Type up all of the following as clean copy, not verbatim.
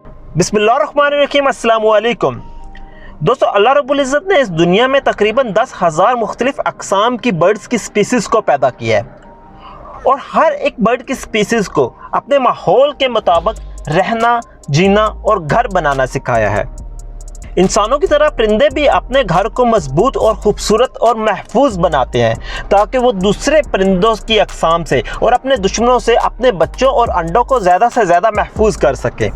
बिस्मिल्लाहिर्रहमानिर्रहीम, अस्सलाम वालेकुम। दोस्तों, अल्लाह रब्बुल इज़्ज़त ने इस दुनिया में तकरीबन 10,000 मुख्तलिफ अक़साम की बर्ड्स की स्पीसीज़ को पैदा किया है और हर एक बर्ड की स्पीसीज़ को अपने माहौल के मुताबिक रहना, जीना और घर बनाना सिखाया है। इंसानों की तरह परिंदे भी अपने घर को मजबूत और ख़ूबसूरत और महफूज बनाते हैं ताकि वो दूसरे परिंदों की अक़साम से और अपने दुश्मनों से अपने बच्चों और अंडों को ज़्यादा से ज़्यादा महफूज कर सकें।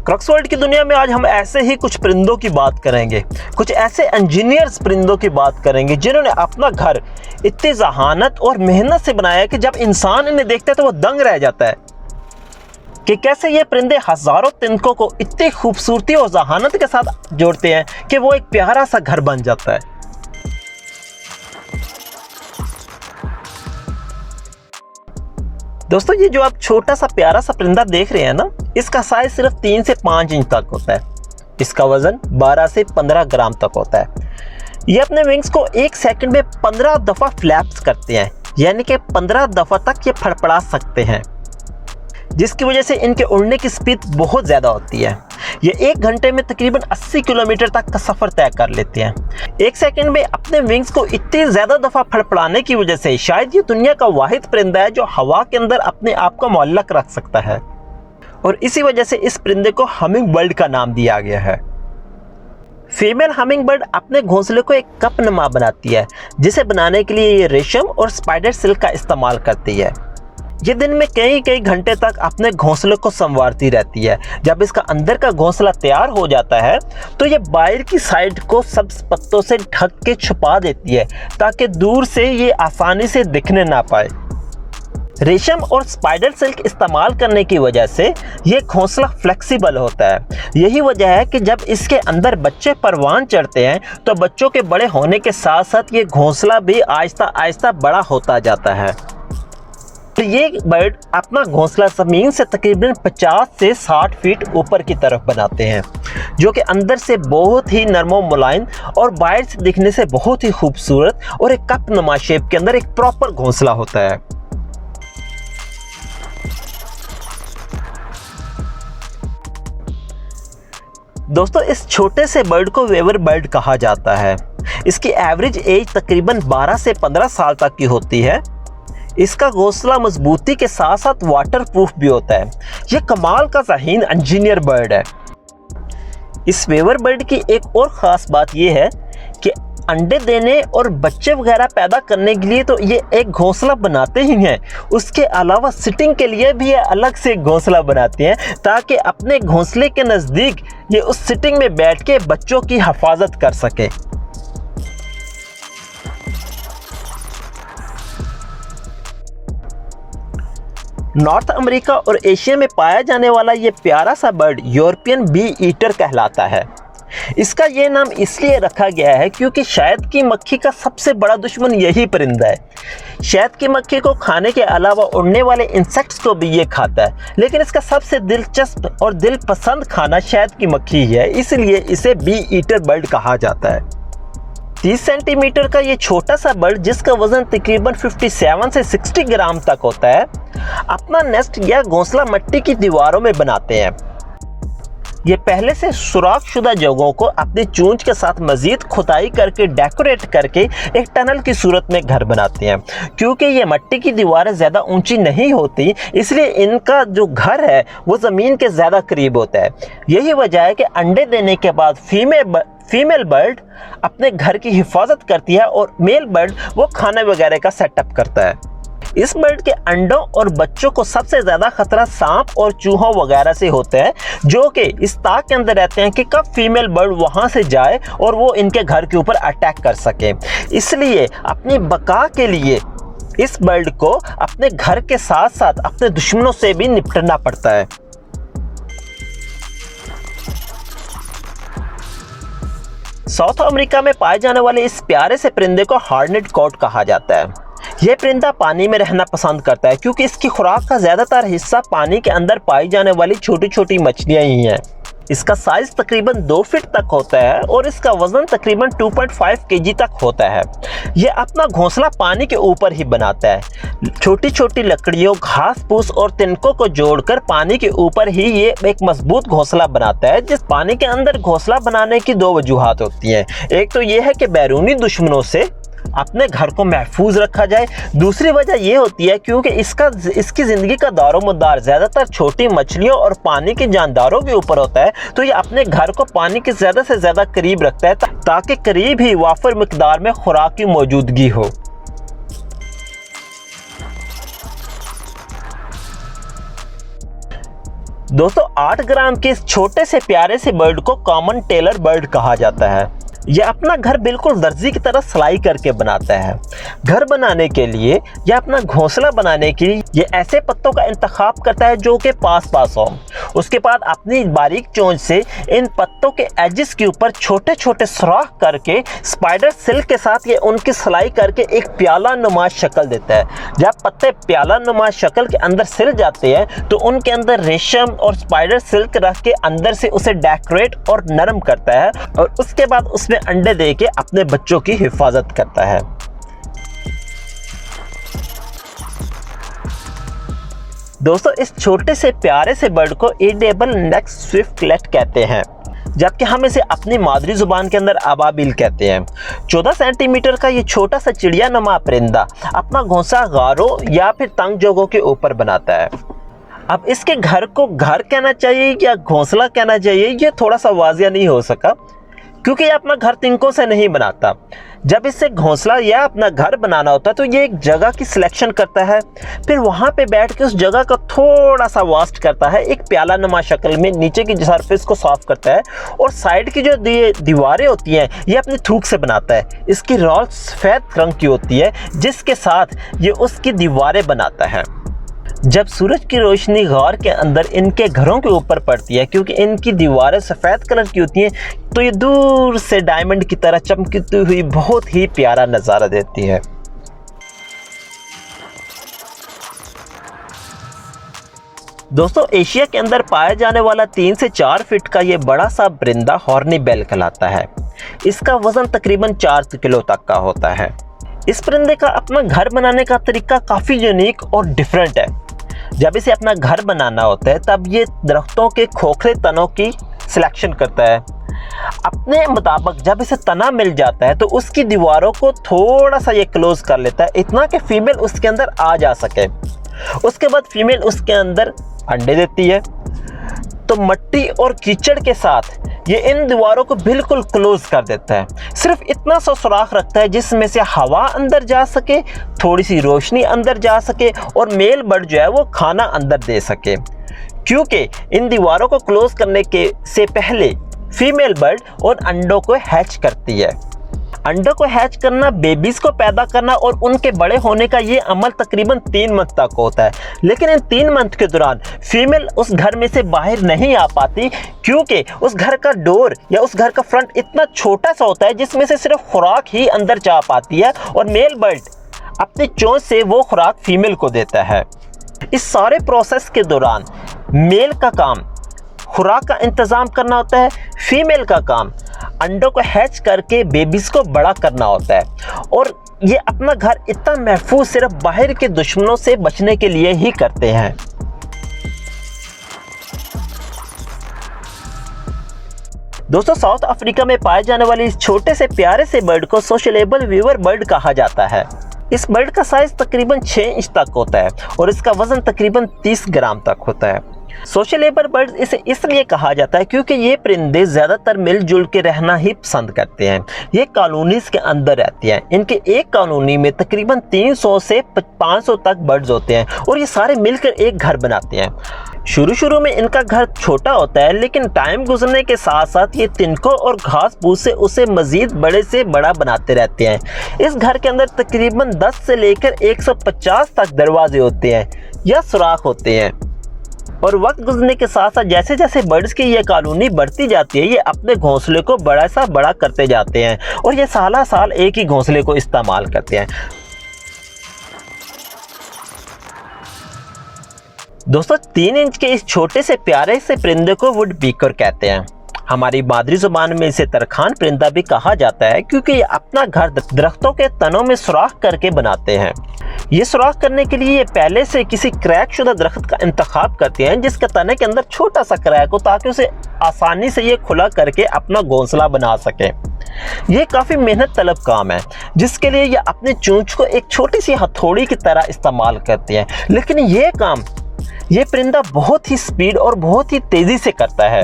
क्रक्स वर्ल्ड की दुनिया में आज हम ऐसे ही कुछ परिंदों की बात करेंगे, कुछ ऐसे इंजीनियर्स परिंदों की बात करेंगे जिन्होंने अपना घर इतनी जहानत और मेहनत से बनाया है कि जब इंसान इन्हें देखता है तो वो दंग रह जाता है कि कैसे ये परिंदे हज़ारों तिनकों को इतनी खूबसूरती और जहानत के साथ जोड़ते हैं कि वो एक प्यारा सा घर बन जाता है। दोस्तों, ये जो आप छोटा सा प्यारा सा परिंदा देख रहे हैं ना, इसका साइज सिर्फ 3 से 5 इंच तक होता है। इसका वजन 12 से 15 ग्राम तक होता है। ये अपने विंग्स को 1 सेकंड में 15 दफ़ा फ्लैप्स करते हैं, यानी कि 15 दफ़ा तक ये फड़फड़ा सकते हैं, जिसकी वजह से इनके उड़ने की स्पीड बहुत ज़्यादा होती है। ये 1 घंटे में तकरीबन 80 किलोमीटर तक का सफ़र तय कर लेते हैं। 1 सेकंड में अपने विंग्स को इतनी ज़्यादा दफ़ा फड़फड़ाने की वजह से शायद ये दुनिया का वाहिद परिंदा है जो हवा के अंदर अपने आप को मुअल्लक रख सकता है और इसी वजह से इस परिंदे को हमिंग बर्ड का नाम दिया गया है। फीमेल हमिंग बर्ड अपने घोंसले को एक कप नुमा बनाती है, जिसे बनाने के लिए ये रेशम और स्पाइडर सिल्क का इस्तेमाल करती है। ये दिन में कई घंटे तक अपने घोंसले को संवारती रहती है। जब इसका अंदर का घोंसला तैयार हो जाता है तो ये बाहर की साइड को सब्ज पत्तों से ढक के छुपा देती है ताकि दूर से ये आसानी से दिखने ना पाए। रेशम और स्पाइडर सिल्क इस्तेमाल करने की वजह से ये घोंसला फ्लेक्सिबल होता है। यही वजह है कि जब इसके अंदर बच्चे परवान चढ़ते हैं तो बच्चों के बड़े होने के साथ साथ ये घोंसला भी आहिस्ता आहिस्ता बड़ा होता जाता है। ये बर्ड अपना घोंसला ज़मीन से तकरीबन 50 से 60 फीट ऊपर की तरफ बनाते हैं, जो कि अंदर से बहुत ही नरम मुलायम और बाहर से दिखने से बहुत ही खूबसूरत और एक कप नुमा शेप के अंदर एक प्रॉपर घोंसला होता है। दोस्तों, इस छोटे से बर्ड को वेवर बर्ड कहा जाता है। इसकी एवरेज एज तकरीबन 12 से 15 साल तक की होती है। इसका घोंसला मजबूती के साथ साथ वाटर प्रूफ भी होता है। यह कमाल का ज़हीन इंजीनियर बर्ड है। इस वेवर बर्ड की एक और ख़ास बात यह है कि अंडे देने और बच्चे वगैरह पैदा करने के लिए तो ये एक घोंसला बनाते ही हैं, उसके अलावा सिटिंग के लिए भी ये अलग से घोंसला बनाते हैं ताकि अपने घोंसले के नज़दीक ये उस सिटिंग में बैठ के बच्चों की हिफाजत कर सके। नॉर्थ अमेरिका और एशिया में पाया जाने वाला ये प्यारा सा बर्ड यूरोपियन बी ईटर कहलाता है। इसका ये नाम इसलिए रखा गया है क्योंकि शहद की मक्खी का सबसे बड़ा दुश्मन यही परिंदा है। शहद की मक्खी को खाने के अलावा उड़ने वाले इंसेक्ट्स को भी ये खाता है, लेकिन इसका सबसे दिलचस्प और दिल पसंद खाना शहद की मक्खी ही है, इसलिए इसे बी ईटर बर्ड कहा जाता है। 30 सेंटीमीटर का ये छोटा सा बर्ड, जिसका वजन तकरीबन 57 से 60 ग्राम तक होता है, अपना नेस्ट या घोंसला मिट्टी की दीवारों में बनाते हैं। ये पहले से सुराख शुदा जगहों को अपनी चोंच के साथ मजीद खुदाई करके डेकोरेट करके एक टनल की सूरत में घर बनाते हैं। क्योंकि ये मिट्टी की दीवारें ज़्यादा ऊंची नहीं होती, इसलिए इनका जो घर है वो ज़मीन के ज़्यादा करीब होता है। यही वजह है कि अंडे देने के बाद फीमेल बर्ड अपने घर की हिफाजत करती है और मेल बर्ड वो खाने वगैरह का सेटअप करता है। इस बर्ड के अंडों और बच्चों को सबसे ज़्यादा खतरा सांप और चूहों वगैरह से होता है, जो कि इस ताक के अंदर रहते हैं कि कब फीमेल बर्ड वहां से जाए और वो इनके घर के ऊपर अटैक कर सके। इसलिए अपनी बका के लिए इस बर्ड को अपने घर के साथ साथ अपने दुश्मनों से भी निपटना पड़ता है। साउथ अमेरिका में पाए जाने वाले इस प्यारे से परिंदे को हार्नेट कॉट कहा जाता है। यह परिंदा पानी में रहना पसंद करता है क्योंकि इसकी खुराक का ज़्यादातर हिस्सा पानी के अंदर पाई जाने वाली छोटी छोटी मछलियां ही हैं। इसका साइज तकरीबन 2 फीट तक होता है और इसका वजन तकरीबन 2.5 केजी तक होता है। यह अपना घोंसला पानी के ऊपर ही बनाता है। छोटी छोटी लकड़ियों, घास फूस और तिनकों को जोड़कर पानी के ऊपर ही ये एक मजबूत घोंसला बनाता है। जिस पानी के अंदर घोंसला बनाने की 2 वजूहात होती हैं। एक तो ये है कि बैरूनी दुश्मनों से अपने घर को महफूज रखा जाए। दूसरी वजह यह होती है क्योंकि इसकी ज़िंदगी का दारोमदार ज़्यादातर छोटी मछलियों और पानी के जानदारों के ऊपर होता है, तो ये अपने घर को पानी के ज़्यादा से ज़्यादा करीब रखता है ताकि करीब ही वाफर मिकदार में खुराक की मौजूदगी हो। दोस्तों 8 ग्राम के इस छोटे से प्यारे से बर्ड को कॉमन टेलर बर्ड कहा जाता है। यह अपना घर बिल्कुल दर्जी की तरह सिलाई करके बनाता है। घर बनाने के लिए या अपना घोंसला बनाने के लिए ये ऐसे पत्तों का इंतखाब करता है जो कि पास हो। उसके बाद अपनी बारीक चोंच से इन पत्तों के एजिस के ऊपर छोटे छोटे सुराख करके स्पाइडर सिल्क के साथ ये उनकी सिलाई करके एक प्याला नुमा शक्ल देता है। जब पत्ते प्याला नुमा शक्ल के अंदर सिल जाते हैं तो उनके अंदर रेशम और स्पाइडर सिल्क रख के अंदर से उसे डेकोरेट और नरम करता है और उसके बाद उसमें अंडे दे के अपने बच्चों की हिफाजत करता है। दोस्तों इस छोटे से प्यारे से बर्ड को एडिबल नेक स्विफ्टलेट कहते हैं, जबकि हम इसे अपनी मादरी जुबान के अंदर अबाबिल कहते हैं। 14 सेंटीमीटर का ये छोटा सा चिड़िया नुमा परिंदा अपना घोंसला गारों या फिर तंग जगहों के ऊपर बनाता है। अब इसके घर को घर कहना चाहिए या घोंसला कहना चाहिए, ये थोड़ा सा वाजिया नहीं हो सका क्योंकि ये अपना घर तिनकों से नहीं बनाता। जब इसे घोंसला या अपना घर बनाना होता है तो ये एक जगह की सिलेक्शन करता है, फिर वहाँ पे बैठ के उस जगह को थोड़ा सा वास्ट करता है, एक प्याला नुमा शक्ल में नीचे की सरफेस को साफ करता है और साइड की जो दीवारें होती हैं ये अपनी थूक से बनाता है। इसकी रॉल सफ़ेद रंग की होती है जिसके साथ ये उसकी दीवारें बनाता है। जब सूरज की रोशनी गार के अंदर इनके घरों के ऊपर पड़ती है, क्योंकि इनकी दीवारें सफ़ेद कलर की होती हैं, तो ये दूर से डायमंड की तरह चमकती हुई बहुत ही प्यारा नज़ारा देती है। दोस्तों एशिया के अंदर पाया जाने वाला 3 से 4 फीट का ये बड़ा सा परिंदा हॉर्नबिल कहलाता है। इसका वजन तकरीबन 4 किलो तक का होता है। इस परिंदे का अपना घर बनाने का तरीका काफ़ी यूनिक और डिफरेंट है। जब इसे अपना घर बनाना होता है तब ये दरख्तों के खोखले तनों की सिलेक्शन करता है। अपने मुताबिक जब इसे तना मिल जाता है तो उसकी दीवारों को थोड़ा सा ये क्लोज कर लेता है, इतना कि फीमेल उसके अंदर आ जा सके। उसके बाद फीमेल उसके अंदर अंडे देती है, तो मिट्टी और कीचड़ के साथ ये इन दीवारों को बिल्कुल क्लोज कर देता है। सिर्फ इतना सा सुराख रखता है जिसमें से हवा अंदर जा सके, थोड़ी सी रोशनी अंदर जा सके और मेल बर्ड जो है वो खाना अंदर दे सके। क्योंकि इन दीवारों को क्लोज करने के से पहले फीमेल बर्ड और अंडों को हैच करती है। अंडों को हैच करना, बेबीज़ को पैदा करना और उनके बड़े होने का ये अमल तकरीबन 3 मंथ तक होता है। लेकिन इन 3 मंथ के दौरान फीमेल उस घर में से बाहर नहीं आ पाती, क्योंकि उस घर का डोर या उस घर का फ्रंट इतना छोटा सा होता है जिसमें से सिर्फ खुराक ही अंदर जा पाती है और मेल बर्ड अपनी चोंच से वो खुराक फीमेल को देता है। इस सारे प्रोसेस के दौरान मेल का काम खुराक का इंतज़ाम करना होता है, फीमेल का काम अंडों को हैच करके बेबीज़ को बड़ा करना होता है। और ये अपना घर इतना महफूज सिर्फ बाहर के दुश्मनों से बचने के लिए ही करते हैं। दोस्तों साउथ अफ्रीका में पाए जाने वाले इस छोटे से प्यारे से बर्ड को सोशलेबल वीवर बर्ड कहा जाता है। इस बर्ड का साइज तकरीबन 6 इंच तक होता है और इसका वजन तकरीबन 30 ग्राम तक होता है। सोशलेबल बर्ड्स इसे इसलिए कहा जाता है क्योंकि ये परिंदे ज़्यादातर मिलजुल के रहना ही पसंद करते हैं। ये कॉलोनीज़ के अंदर रहते हैं। इनके एक कॉलोनी में तकरीबन 300 से 500 तक बर्ड्स होते हैं और ये सारे मिलकर एक घर बनाते हैं। शुरू में इनका घर छोटा होता है, लेकिन टाइम गुजरने के साथ साथ ये तिनकों और घास फूस से उसे मज़ीद बड़े से बड़ा बनाते रहते हैं। इस घर के अंदर तकरीबन 10 से लेकर 150 तक दरवाजे होते हैं या सुराख होते हैं। और वक्त गुजरने के साथ साथ जैसे जैसे बर्ड्स की ये कॉलोनी बढ़ती जाती है, ये अपने घोंसले को बड़ा सा बड़ा करते जाते हैं और ये साल साल एक ही घोंसले को इस्तेमाल करते हैं। दोस्तों 3 इंच के इस छोटे से प्यारे से परिंदे को वुड पीकर कहते हैं। हमारी मादरी जुबान में इसे तरखान परिंदा भी कहा जाता है क्योंकि ये अपना घर दरख्तों के तनों में सुराख करके बनाते हैं। ये सुराख करने के लिए ये पहले से किसी क्रैक शुदा दरख्त का इंतखाब करते हैं जिसके तने के अंदर छोटा सा क्रैक हो ताकि उसे आसानी से ये खुला करके अपना घोंसला बना सके। ये काफ़ी मेहनत तलब काम है जिसके लिए ये अपने चोंच को एक छोटी सी हथौड़ी की तरह इस्तेमाल करते हैं, लेकिन ये काम ये परिंदा बहुत ही स्पीड और बहुत ही तेज़ी से करता है।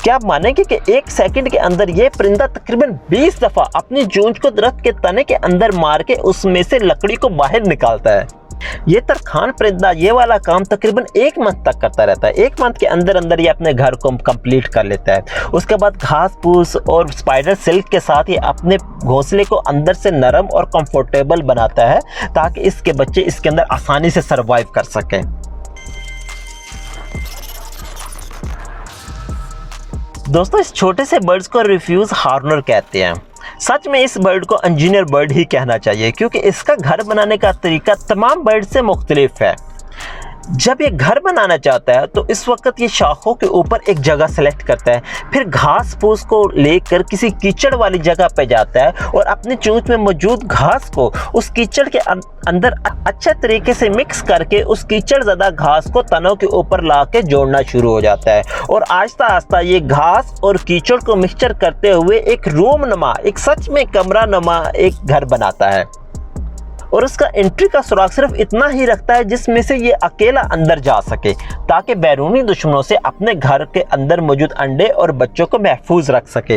क्या आप मानेंगे कि 1 सेकंड के अंदर ये परिंदा तकरीबन 20 दफ़ा अपनी चोंच को दरख्त के तने के अंदर मार के उसमें से लकड़ी को बाहर निकालता है। ये तरखान परिंदा ये वाला काम तकरीबन 1 मंथ तक करता रहता है। 1 मंथ के अंदर अंदर ये अपने घर को कंप्लीट कर लेता है। उसके बाद घास फूस और स्पाइडर सिल्क के साथ ये अपने घोंसले को अंदर से नरम और कंफर्टेबल बनाता है ताकि इसके बच्चे इसके अंदर आसानी से सर्वाइव कर सकें। दोस्तों इस छोटे से बर्ड्स को रिफ्यूज हार्नर कहते हैं। सच में इस बर्ड को इंजीनियर बर्ड ही कहना चाहिए क्योंकि इसका घर बनाने का तरीका तमाम बर्ड से मुख्तलिफ है। जब ये घर बनाना चाहता है तो इस वक्त ये शाखों के ऊपर एक जगह सेलेक्ट करता है, फिर घास फूस को लेकर किसी कीचड़ वाली जगह पे जाता है और अपनी चोंच में मौजूद घास को उस कीचड़ के अंदर अच्छे तरीके से मिक्स करके उस कीचड़ ज़्यादा घास को तनों के ऊपर ला के जोड़ना शुरू हो जाता है और आहिस्ता आहिस्ता ये घास और कीचड़ को मिक्सचर करते हुए एक रूम नुमा, एक सच में कमरा नुमा एक घर बनाता है। और उसका एंट्री का सुराग सिर्फ इतना ही रखता है जिसमें से ये अकेला अंदर जा सके ताकि बैरूनी दुश्मनों से अपने घर के अंदर मौजूद अंडे और बच्चों को महफूज रख सके।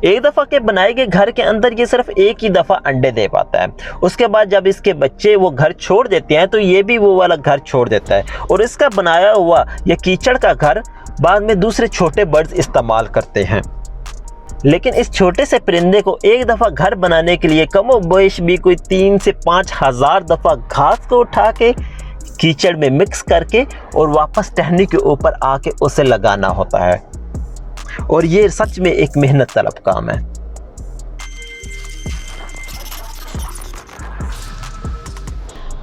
एक दफ़ा के बनाए गए घर के अंदर ये सिर्फ एक ही दफ़ा अंडे दे पाता है। उसके बाद जब इसके बच्चे वो घर छोड़ देते हैं तो ये भी वो वाला घर छोड़ देता है और इसका बनाया हुआ ये कीचड़ का घर बाद में दूसरे छोटे बर्ड्स इस्तेमाल करते हैं। लेकिन इस छोटे से परिंदे को एक दफ़ा घर बनाने के लिए कमोबेश भी कोई 3 से 5 हज़ार दफ़ा घास को उठा के कीचड़ में मिक्स करके और वापस टहनी के ऊपर आके उसे लगाना होता है और ये सच में एक मेहनत तलब काम है।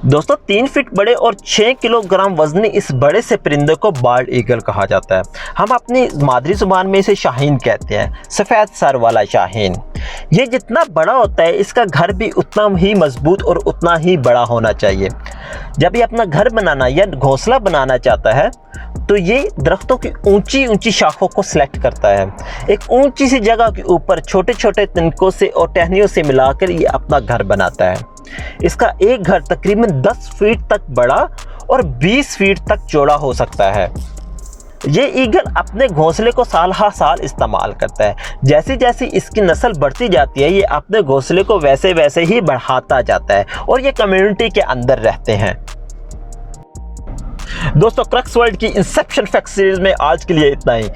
दोस्तों 3 फीट बड़े और 6 किलोग्राम वजनी इस बड़े से परिंदे को बाल्ड ईगल कहा जाता है। हम अपनी मादरी जुबान में इसे शाहीन कहते हैं, सफ़ेद सर वाला शाहीन। ये जितना बड़ा होता है इसका घर भी उतना ही मजबूत और उतना ही बड़ा होना चाहिए। जब ये अपना घर बनाना या घोंसला बनाना चाहता है तो ये दरख्तों की ऊंची ऊंची शाखों को सिलेक्ट करता है। एक ऊंची सी जगह के ऊपर छोटे छोटे तिनकों से और टहनियों से मिलाकर ये अपना घर बनाता है। इसका एक घर तकरीबन 10 फीट तक बड़ा और 20 फीट तक चौड़ा हो सकता है। ये ईगल अपने घोंसले को साल हर साल इस्तेमाल करता है। जैसे जैसे इसकी नस्ल बढ़ती जाती है ये अपने घोंसले को वैसे वैसे ही बढ़ाता जाता है और ये कम्युनिटी के अंदर रहते हैं। दोस्तों क्रक्स वर्ल्ड की इंसेप्शन फैक्ट सीरीज में आज के लिए इतना ही।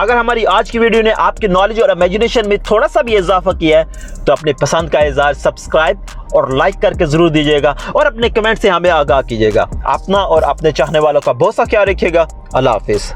अगर हमारी आज की वीडियो ने आपकी नॉलेज और इमेजिनेशन में थोड़ा सा भी इजाफा किया है तो अपने पसंद का इज़हार सब्सक्राइब और लाइक करके ज़रूर दीजिएगा और अपने कमेंट से हमें आगाह कीजिएगा। अपना और अपने चाहने वालों का बहुत सा ख्याल रखिएगा। अल्लाह हाफिज़।